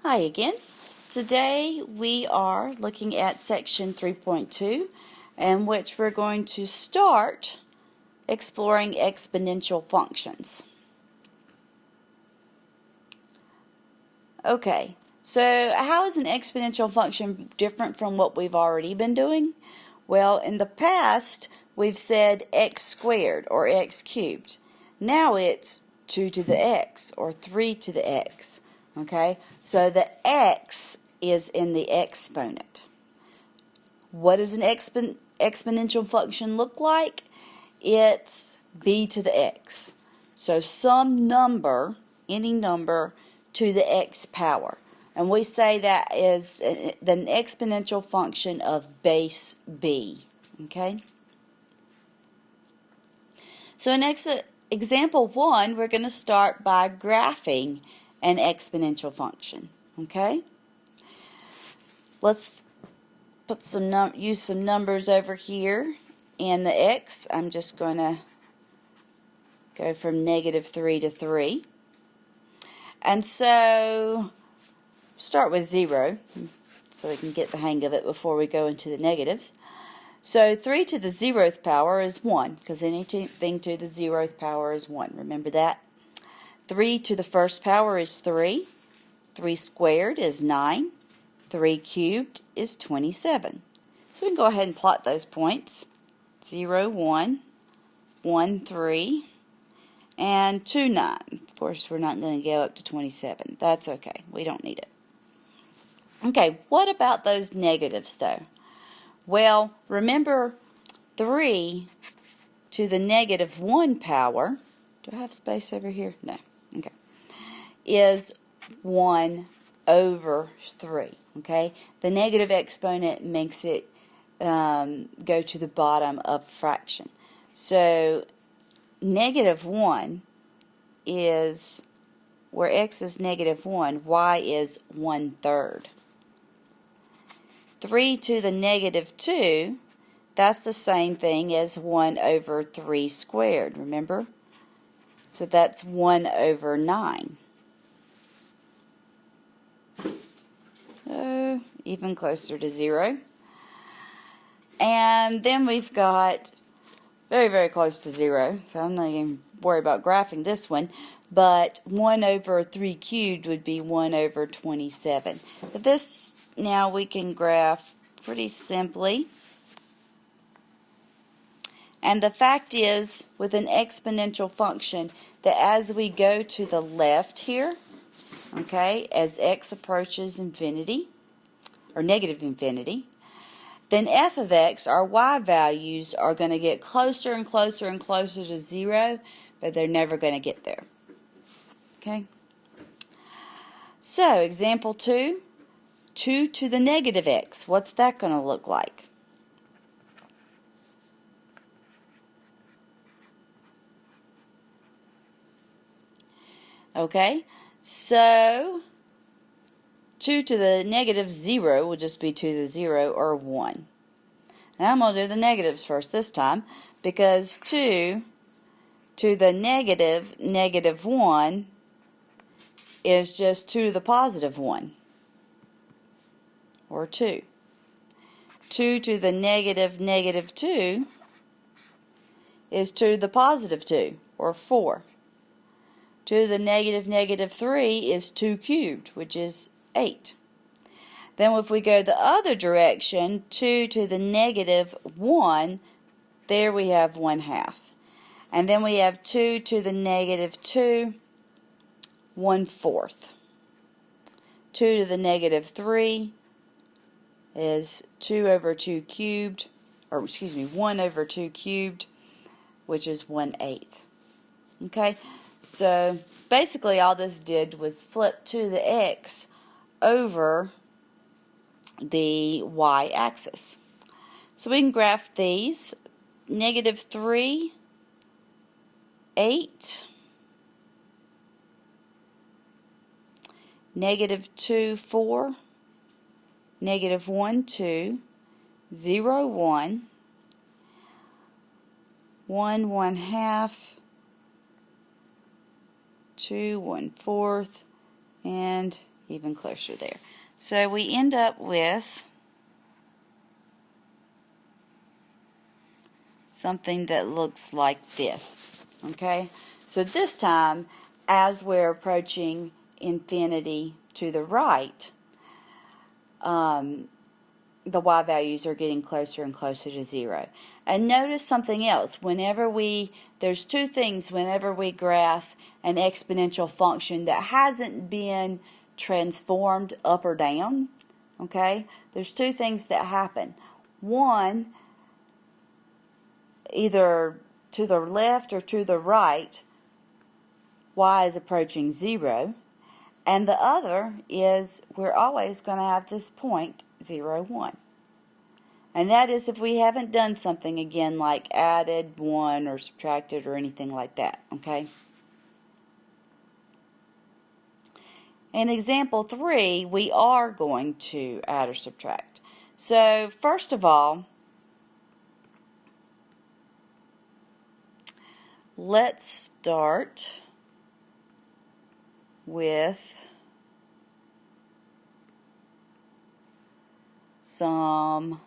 Hi again. Today we are looking at section 3.2 in which we're going to start exploring exponential functions. Okay, so how is an exponential function different from what we've already been doing? Well, in the past we've said x squared or x cubed. Now it's 2 to the x or 3 to the x. Okay, so the x is in the exponent. What does an exponential function look like? It's b to the x. So some number, any number, to the x power. And we say that is an exponential function of base b. Okay? So in example 1, we're going to start by graphing an exponential function. Okay? Let's put use some numbers over here in the x. I'm just going to go from -3 to 3. And so start with 0 so we can get the hang of it before we go into the negatives. So 3 to the 0th power is 1, because anything to the 0th power is 1. Remember that? 3 to the first power is 3. 3 squared is 9. 3 cubed is 27. So we can go ahead and plot those points. 0, 1, 1, 3, and 2, 9. Of course, we're not going to go up to 27. That's okay. We don't need it. Okay, what about those negatives, though? Well, remember 3 to the -1 power, do I have space over here? No. Okay. Is 1 over 3. Okay? The negative exponent makes it go to the bottom of a fraction. So -1 is, where x is -1, y is 1/3. 3 to the -2, that's the same thing as 1 over 3 squared, remember? So that's 1 over 9. Even closer to 0. And then we've got very, very close to 0, so I'm not even worried about graphing this one, but 1 over 3 cubed would be 1 over 27. But this now we can graph pretty simply. And the fact is, with an exponential function, that as we go to the left here, okay, as x approaches infinity, or negative infinity, then f of x, our y values, are going to get closer and closer and closer to 0, but they're never going to get there. Okay? So, example 2, 2 to the -x. What's that going to look like? Okay, so 2 to the -0 will just be 2 to the 0 or 1. And I'm going to do the negatives first this time, because 2 to the -1 is just 2 to the +1, or 2. 2 to the -2 is 2 to the +2, or 4. 2 to the -3 is 2 cubed, which is 8. Then if we go the other direction, 2 to the -1, there we have 1/2. And then we have 2 to the -2, 1/4. 2 to the -3 is 2 over 2 cubed, or excuse me, 1 over 2 cubed, which is 1/8. Okay, so basically all this did was flip to the x over the y-axis. So we can graph these. -3, 8, -2, 4, -1, 2, 0, 1, 1, 1/2, 2, 1/4, and even closer there. So we end up with something that looks like this, okay? So this time, as we're approaching infinity to the right, the y values are getting closer and closer to 0. And notice something else. There's two things whenever we graph an exponential function that hasn't been transformed up or down, okay? There's two things that happen. One, either to the left or to the right, y is approaching 0. And the other is we're always going to have this point, 0, 1. And that is if we haven't done something again like added 1 or subtracted or anything like that, okay? In example 3, we are going to add or subtract. So first of all, let's start with some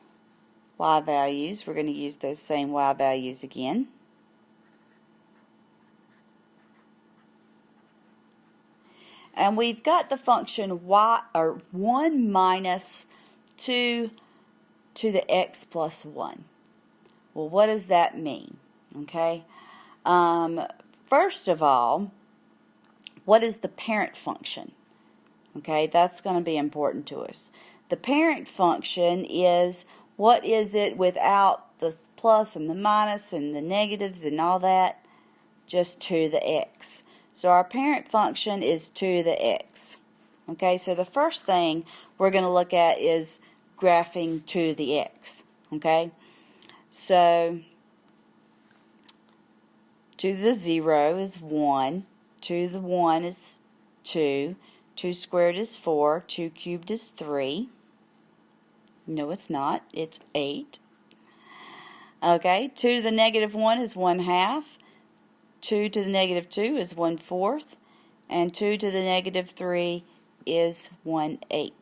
y values. We're going to use those same y values again. And we've got the function y, or 1 minus 2 to the x plus 1. Well, what does that mean? Okay. First of all, what is the parent function? Okay, that's going to be important to us. The parent function is, what is it without the plus and the minus and the negatives and all that? Just 2 to the x. So our parent function is 2 to the x. Okay, so the first thing we're going to look at is graphing 2 to the x. Okay, so 2 to the 0 is 1, 2 to the 1 is 2, 2 squared is 4, 2 cubed is 3. No, it's not. It's 8. Okay, 2 to the negative 1 is 1/2. 2 to the negative 2 is 1/4. And 2 to the negative 3 is 1/8.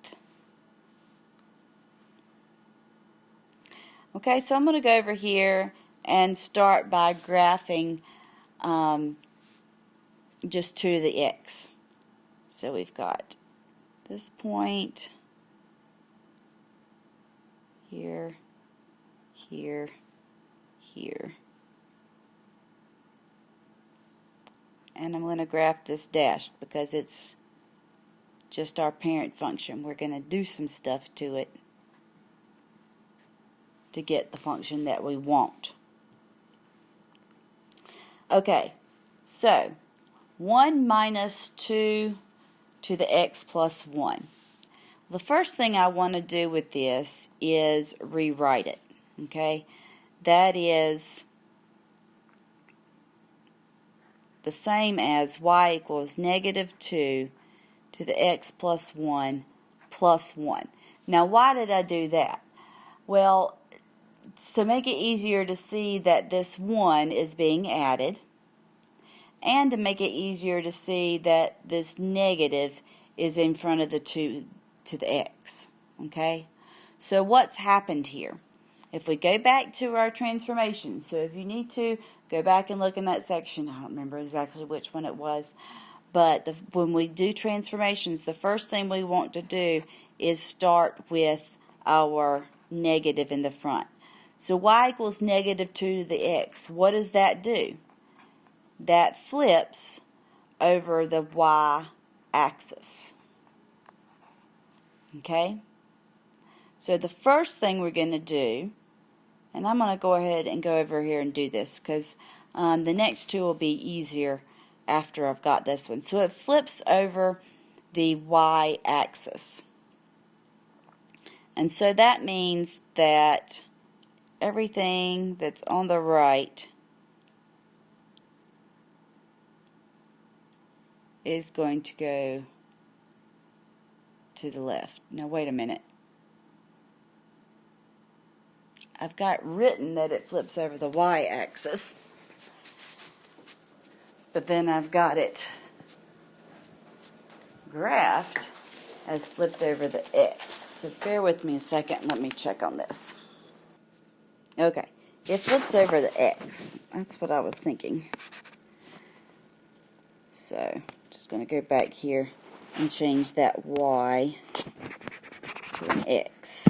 Okay, so I'm going to go over here and start by graphing just 2 to the x. So we've got this point here, here, here. And I'm going to graph this dashed because it's just our parent function. We're going to do some stuff to it to get the function that we want. Okay, so 1 minus 2 to the x plus 1. The first thing I want to do with this is rewrite it. Okay, that is the same as y equals negative 2 to the x plus 1 plus 1. Now, why did I do that? Well, to make it easier to see that this 1 is being added, and to make it easier to see that this negative is in front of the 2 to the x. Okay? So what's happened here? If we go back to our transformation, so if you need to, go back and look in that section. I don't remember exactly which one it was. But when we do transformations, the first thing we want to do is start with our negative in the front. So y equals negative 2 to the x. What does that do? That flips over the y-axis. Okay? So the first thing we're going to do, and I'm going to go ahead and go over here and do this because the next two will be easier after I've got this one. So it flips over the y-axis. And so that means that everything that's on the right is going to go to the left. Now wait a minute. I've got written that it flips over the y-axis, but then I've got it graphed has flipped over the x. So bear with me a second. Let me check on this. Okay, it flips over the x. That's what I was thinking. So just going to go back here and change that y to an x.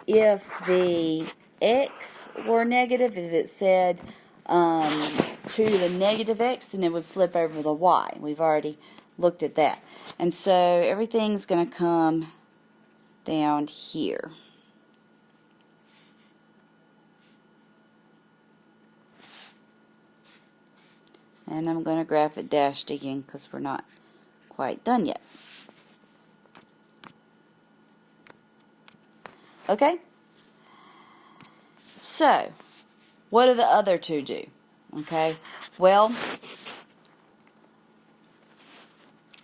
If the x were negative, if it said 2 to the negative x, then it would flip over the y. We've already looked at that. And so everything's going to come down here. And I'm going to graph it dashed again because we're not quite done yet. Okay? So, what do the other two do? Okay? Well,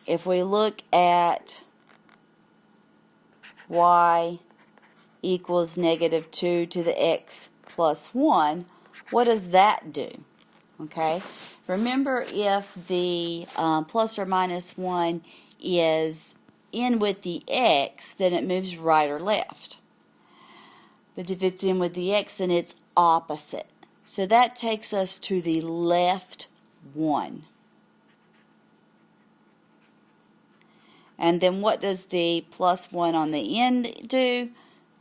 if we look at y equals negative 2 to the x plus 1, what does that do? Okay? Remember, if the plus or minus 1 is in with the x, then it moves right or left. But if it's in with the x, then it's opposite. So that takes us to the left 1. And then what does the plus 1 on the end do?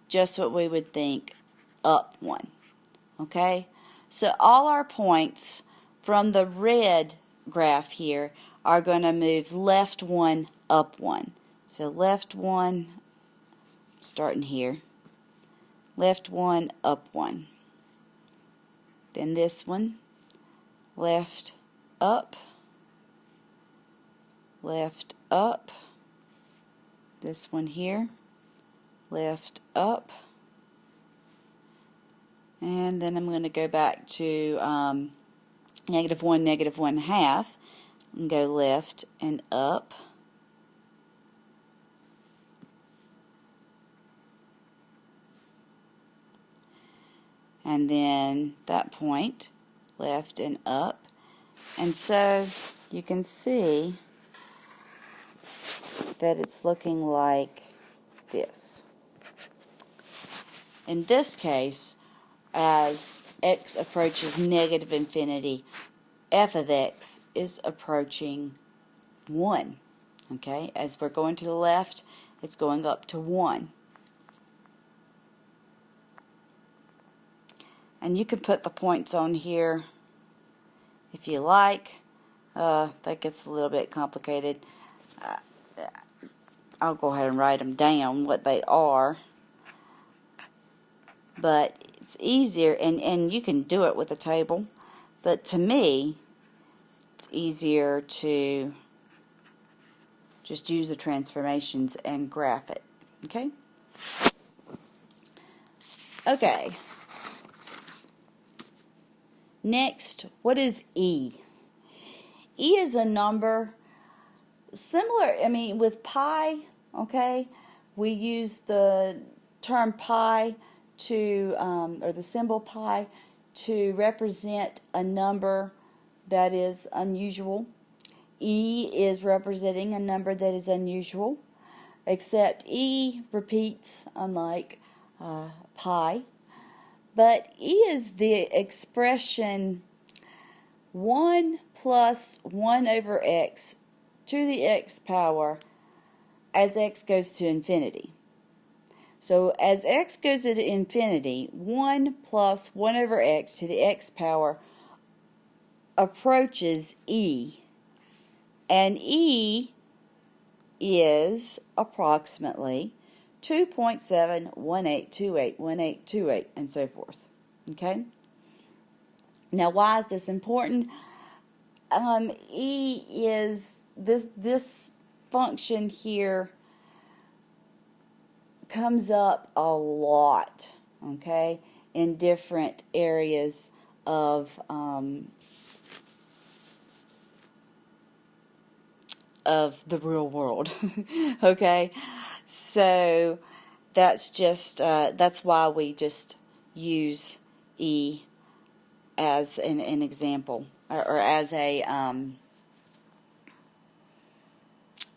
Just what we would think, up 1. Okay? So all our points from the red graph here are going to move left 1, up 1. So left 1, starting here. Left 1, up 1. Then this one, left, up, left, up. This one here, left, up. And then I'm going to go back to negative 1 half, and go left and up. And then that point, left and up. And so you can see that it's looking like this. In this case, as x approaches negative infinity, f of x is approaching 1. Okay, as we're going to the left, it's going up to 1. And you can put the points on here if you like. That gets a little bit complicated. I'll go ahead and write them down, what they are. But it's easier, and you can do it with a table. But to me, it's easier to just use the transformations and graph it. Okay? Okay. Next, what is e? E is a number similar, with pi, okay? We use the term pi to, or the symbol pi, to represent a number that is unusual. E is representing a number that is unusual, except E repeats, unlike pi. But E is the expression 1 plus 1 over x to the x power as x goes to infinity. So as x goes to infinity, 1 plus 1 over x to the x power approaches E. And E is approximately 2.718281828 and so forth. Okay? Now, why is this important? E is this function here comes up a lot, okay, in different areas of the real world. Okay, so that's just that's why we just use E as an example, or as a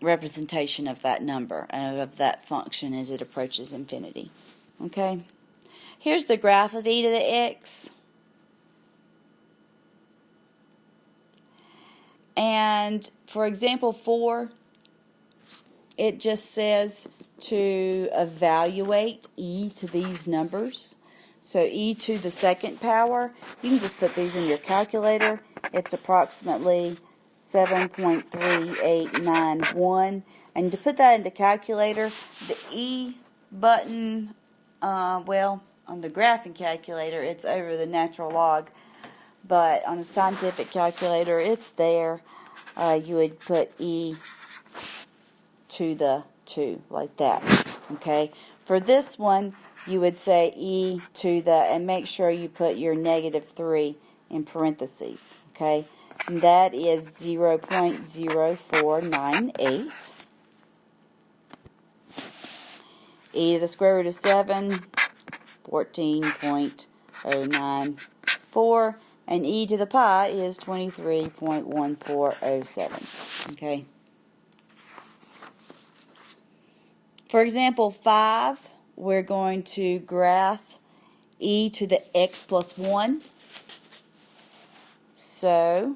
representation of that number, of that function as it approaches infinity. Okay? Here's the graph of e to the x. And for example 4, it just says to evaluate e to these numbers. So e to the second power, you can just put these in your calculator. It's approximately 7.3891. And to put that in the calculator, the e button, well, on the graphing calculator, it's over the natural log. But on a scientific calculator, it's there. You would put e to the 2, like that. Okay? For this one, you would say e to the, and make sure you put your -3 in parentheses. Okay? And that is 0.0498. E to the square root of 7, 14.094. And e to the pi is 23.1407. Okay? For example 5, we're going to graph e to the x plus 1. So,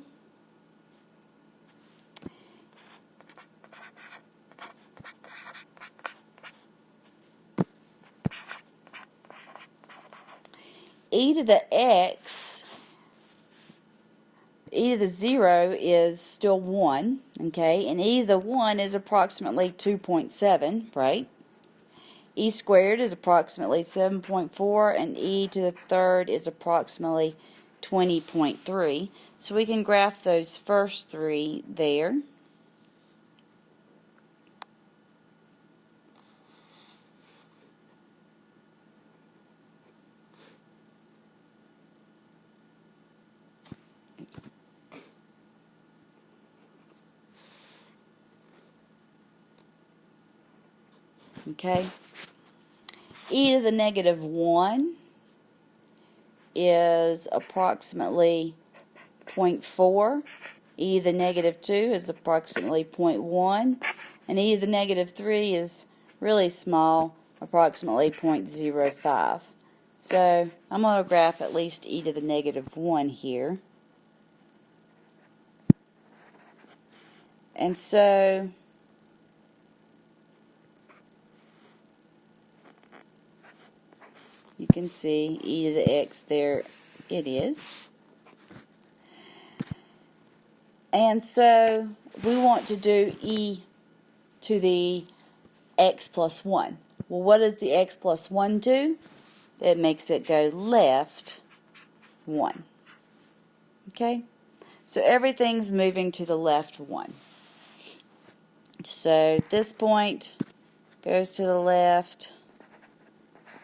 e to the x, e to the 0 is still 1, okay, and e to the 1 is approximately 2.7, right? E squared is approximately 7.4, and e to the third is approximately 20.3. So we can graph those first 3 there. Okay. E to the -1 is approximately 0.4. E to the -2 is approximately 0.1. And e to the -3 is really small, approximately 0.05. So I'm going to graph at least e to the -1 here. And so you can see e to the x, there it is. And so we want to do e to the x plus 1. Well, what does the x plus 1 do? It makes it go left 1. Okay? So everything's moving to the left 1. So this point goes to the left.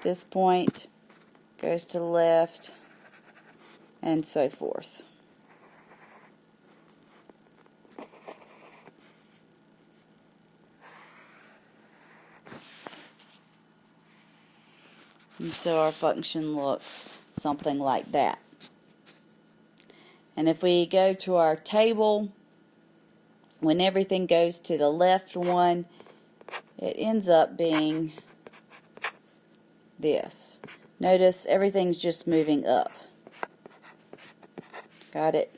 This point goes to the left, and so forth. And so our function looks something like that. And if we go to our table, when everything goes to the left 1, it ends up being this. Notice everything's just moving up. Got it?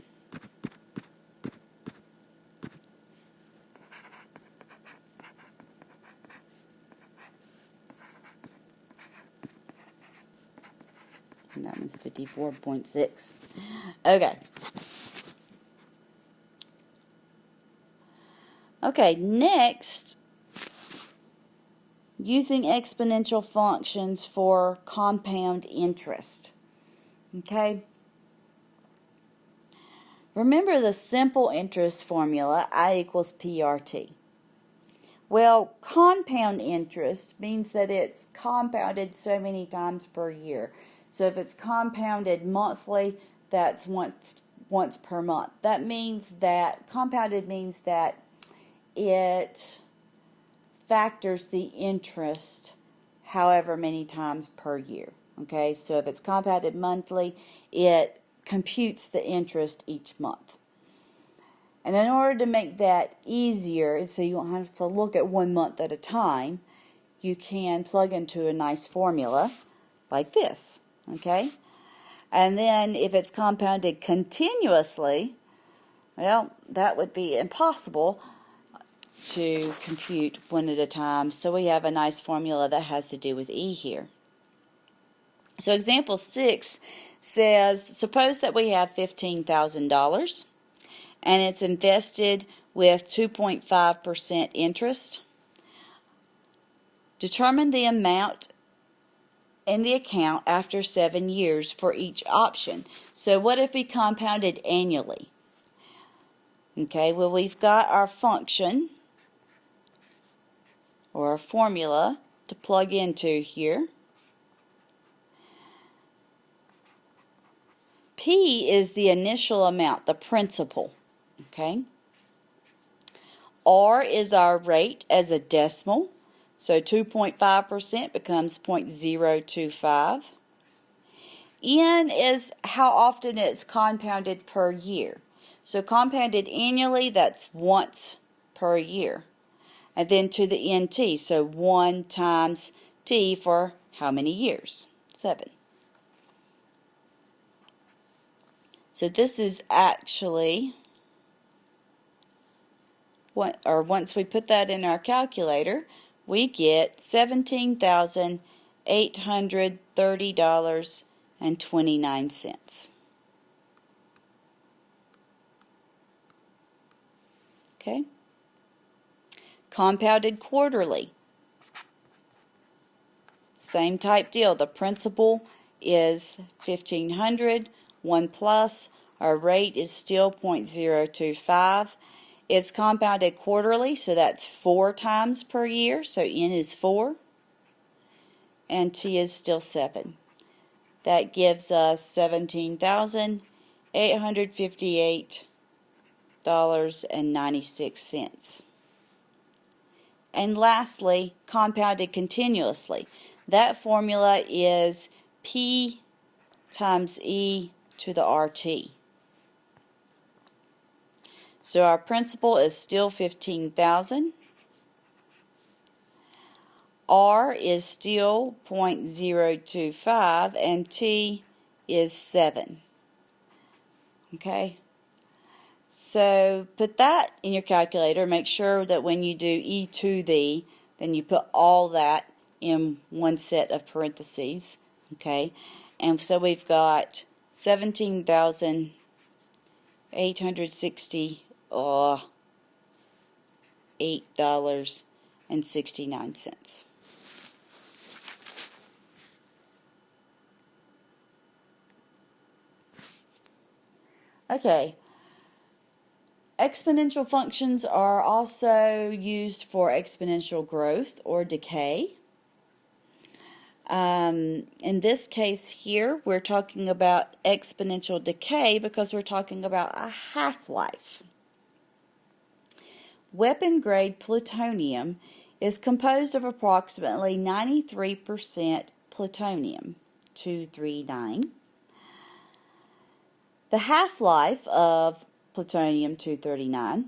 And that one's 54.6. Okay. Okay, next, using exponential functions for compound interest. Okay? Remember the simple interest formula, I equals PRT. Well, compound interest means that it's compounded so many times per year. So if it's compounded monthly, that's once per month. That means that, compounded means that it factors the interest however many times per year. Okay, so if it's compounded monthly, it computes the interest each month. And in order to make that easier, so you don't have to look at 1 month at a time, you can plug into a nice formula like this, okay? And then if it's compounded continuously, well, that would be impossible to compute one at a time. So we have a nice formula that has to do with E here. So example 6 says, suppose that we have $15,000 and it's invested with 2.5% interest. Determine the amount in the account after 7 years for each option. So what if we compounded annually? Okay, well, we've got our function or a formula to plug into here. P is the initial amount, the principal. Okay. R is our rate as a decimal. So 2.5% becomes 0.025. N is how often it's compounded per year. So compounded annually, that's once per year. And then to the NT, so 1 times T for how many years? 7. So this is actually, once we put that in our calculator, we get $17,830.29. Okay? Compounded quarterly. Same type deal. The principal is $1,500. 1 plus, our rate is still 0.025. It's compounded quarterly, so that's 4 times per year, so N is 4, and T is still 7. That gives us $17,858.96. And lastly, compounded continuously. That formula is P times E to the RT. So our principal is still 15,000. R is still 0.025 and T is 7. Okay? So put that in your calculator. Make sure that when you do E to the, then you put all that in one set of parentheses. Okay? And so we've got $17,868.69. Okay. Exponential functions are also used for exponential growth or decay. In this case here, we're talking about exponential decay because we're talking about a half-life. Weapon-grade plutonium is composed of approximately 93% plutonium, 239. The half-life of plutonium-239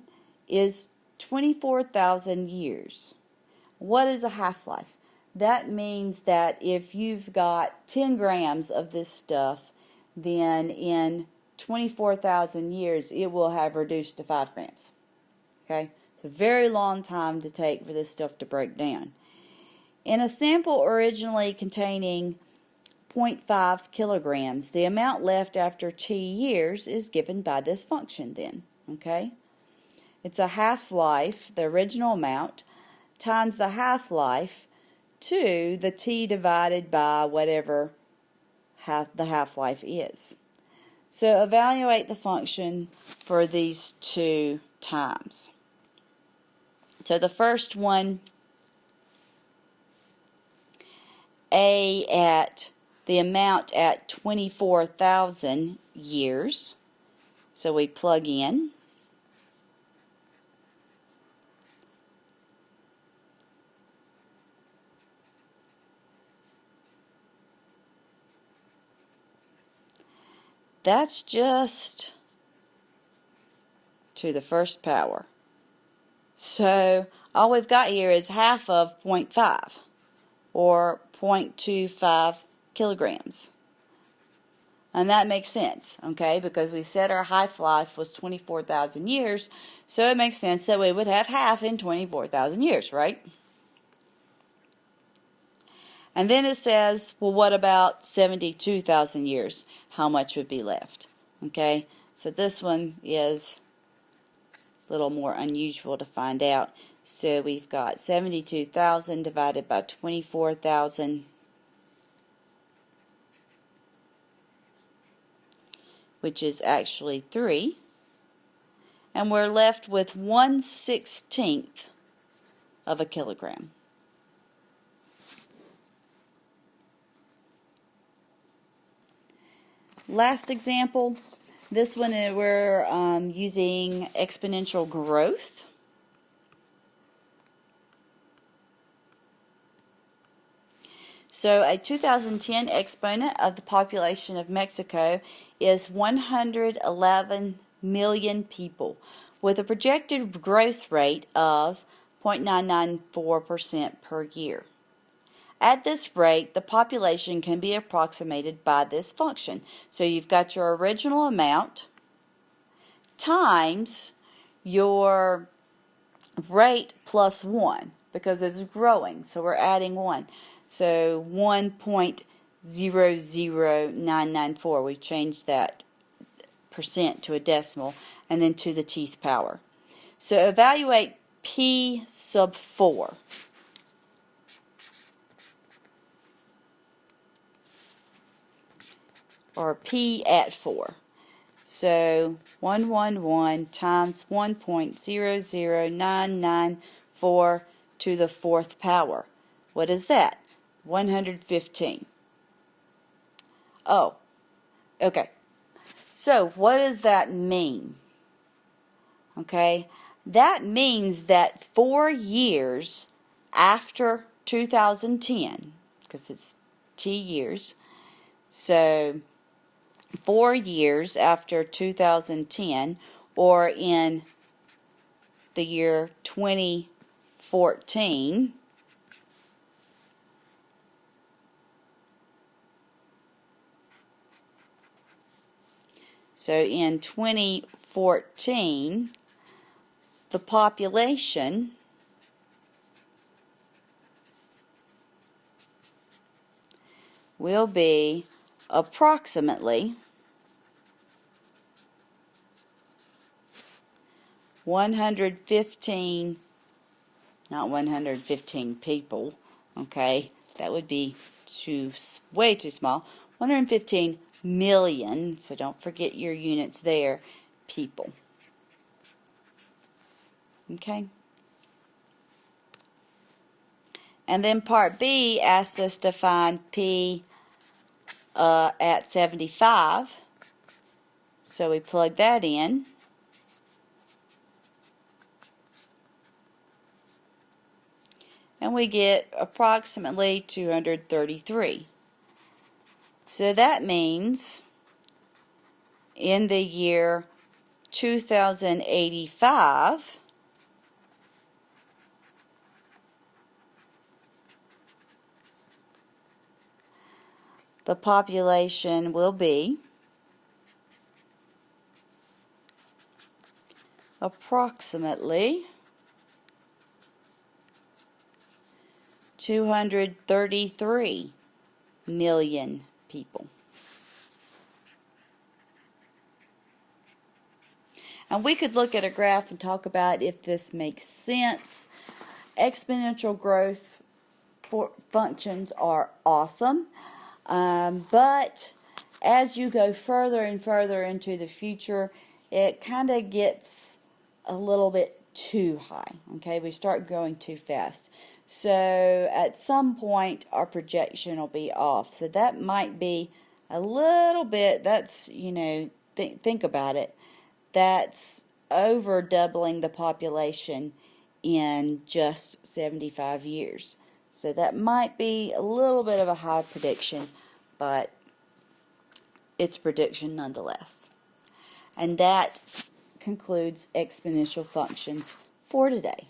is 24,000 years. What is a half-life? That means that if you've got 10 grams of this stuff, then in 24,000 years it will have reduced to 5 grams. Okay? It's a very long time to take for this stuff to break down. In a sample originally containing 0.5 kilograms, the amount left after T years is given by this function then. Okay? It's a half-life, the original amount, times the half-life to the T divided by whatever the half-life is. So evaluate the function for these two times. So the first one, A at the amount at 24,000 years. So we plug in. That's just to the first power. So all we've got here is half of 0.5, or 0.25 kilograms. And that makes sense, okay, because we said our half-life was 24,000 years, so it makes sense that we would have half in 24,000 years, right? And then it says, well, what about 72,000 years? How much would be left? Okay, so this one is a little more unusual to find out. So we've got 72,000 divided by 24,000, which is actually 3. And we're left with 1/16 of a kilogram. Last example, this one we're using exponential growth. So a 2010 exponent of the population of Mexico is 111 million people, with a projected growth rate of 0.994% per year. At this rate, the population can be approximated by this function. So you've got your original amount times your rate plus 1, because it's growing, so we're adding 1. So 1.00994, we changed that percent to a decimal, and then to the tenth power. So evaluate P sub 4. Or P at 4. So 111 times 1.00994 to the 4th power. What is that? 115. Oh, okay. So what does that mean? Okay, that means that 4 years after 2010, because it's T years, so 4 years after 2010, or in the year 2014, so in 2014, the population will be approximately 115, not 115 people, okay, that would be way too small, 115 million, so don't forget your units there, people. Okay? And then part B asks us to find P at 75. So we plug that in. And we get approximately 233. So that means in the year 2085, the population will be approximately 233 million people. And we could look at a graph and talk about if this makes sense. Exponential growth functions are awesome, but as you go further and further into the future, it kind of gets a little bit too high. Okay, we start going too fast. So at some point our projection will be off. So that might be a little bit, that's, you know, think about it. That's over doubling the population in just 75 years. So that might be a little bit of a high prediction, but it's prediction nonetheless. And that concludes exponential functions for today.